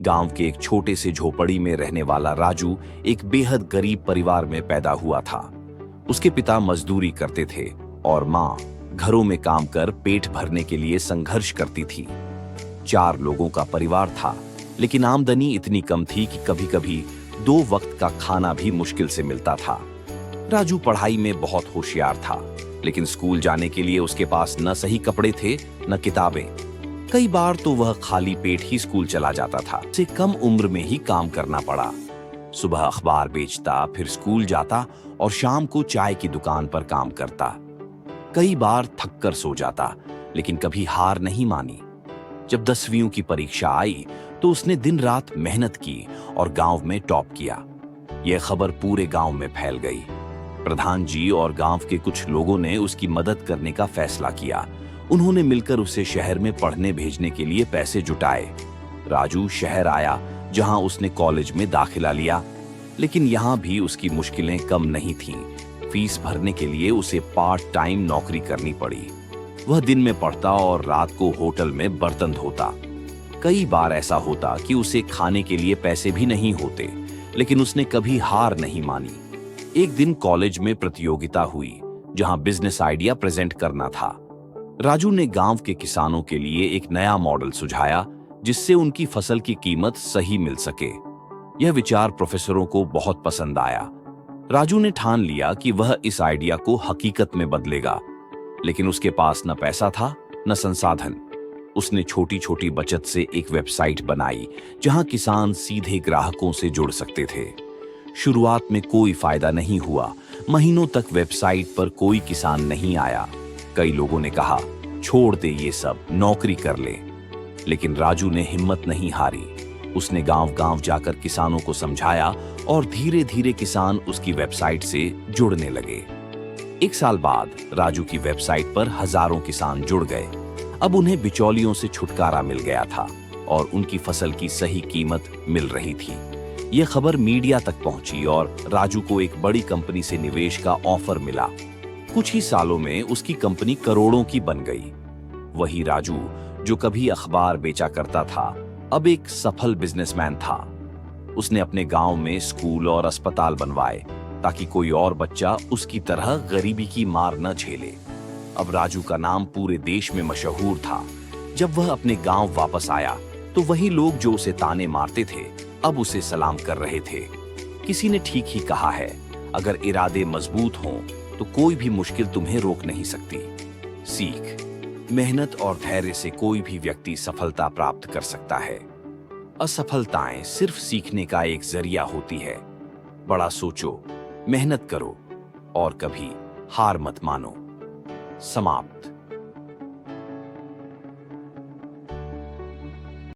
गांव के एक छोटे से झोपड़ी में रहने वाला राजू एक बेहद गरीब परिवार में पैदा हुआ था। उसके पिता मजदूरी करते थे और माँ घरों में काम कर पेट भरने के लिए संघर्ष करती थी। 4 लोगों का परिवार था, लेकिन आमदनी इतनी कम थी कि कभी-कभी 2 वक्त का खाना भी मुश्किल से मिलता था। राजू पढ़ाई में बहुत होशियार था, लेकिन स्कूल जाने के लिए उसके पास न सही कपड़े थे न किताबें। कई बार तो वह खाली पेट ही स्कूल चला जाता था। उसे कम उम्र में ही काम करना पड़ा। सुबह अखबार बेचता, फिर स्कूल जाता और शाम को चाय की दुकान पर काम करता। कई बार थक कर सो जाता, लेकिन कभी हार नहीं मानी। जब 10वीं की परीक्षा आई तो उसने दिन रात मेहनत की और गांव में टॉप किया। यह खबर पूरे गांव में फैल गई। प्रधान जी और गांव के कुछ लोगों ने उसकी मदद करने का फैसला किया। उन्होंने मिलकर उसे शहर में पढ़ने भेजने के लिए पैसे जुटाए। राजू शहर आया, जहां उसने कॉलेज में दाखिला लिया, लेकिन यहां भी उसकी मुश्किलें कम नहीं थीं। फीस भरने के लिए उसे पार्ट टाइम नौकरी करनी पड़ी। वह दिन में पढ़ता और रात को होटल में बर्तन धोता। कई बार ऐसा होता कि उसे खाने के लिए पैसे भी नहीं होते, लेकिन उसने कभी हार नहीं मानी। एक दिन कॉलेज में प्रतियोगिता हुई, जहां बिजनेस आइडिया प्रेजेंट करना था। राजू ने गांव के किसानों के लिए एक नया मॉडल सुझाया, जिससे उनकी फसल की कीमत सही मिल सके। यह विचार प्रोफेसरों को बहुत पसंद आया। राजू ने ठान लिया कि वह इस आइडिया को हकीकत में बदलेगा, लेकिन उसके पास न पैसा था न संसाधन। उसने छोटी छोटी बचत से एक वेबसाइट बनाई, जहां किसान सीधे ग्राहकों से जुड़ सकते थे। शुरुआत में कोई फायदा नहीं हुआ। महीनों तक वेबसाइट पर कोई किसान नहीं आया। कई लोगों ने कहा, छोड़ दे ये सब, नौकरी कर ले। लेकिन राजू ने हिम्मत नहीं हारी। उसने गांव-गांव जाकर किसानों को समझाया और धीरे-धीरे किसान उसकी वेबसाइट से जुड़ने लगे। 1 साल बाद राजू की वेबसाइट पर हजारों किसान जुड़ गए। अब उन्हें बिचौलियों से छुटकारा मिल गया था और उनकी फसल की सही कीमत मिल रही थी। यह खबर मीडिया तक पहुंची और राजू को एक बड़ी कंपनी से निवेश का ऑफर मिला। कुछ ही सालों में उसकी कंपनी करोड़ों की बन गई। वही राजू जो कभी अखबार बेचा करता था, अब एक सफल बिजनेसमैन था। उसने अपने गांव में स्कूल और अस्पताल बनवाए, ताकि कोई और बच्चा उसकी तरह गरीबी की मार न झेले। अब राजू का नाम पूरे देश में मशहूर था। जब वह अपने गांव वापस आया, तो वही लोग जो उसे ताने मारते थे, अब उसे सलाम कर रहे थे। किसी ने ठीक ही कहा है, अगर इरादे मजबूत हों तो कोई भी मुश्किल तुम्हें रोक नहीं सकती। सीख, मेहनत और धैर्य से कोई भी व्यक्ति सफलता प्राप्त कर सकता है। असफलताएं सिर्फ सीखने का एक जरिया होती है। बड़ा सोचो, मेहनत करो और कभी हार मत मानो। समाप्त।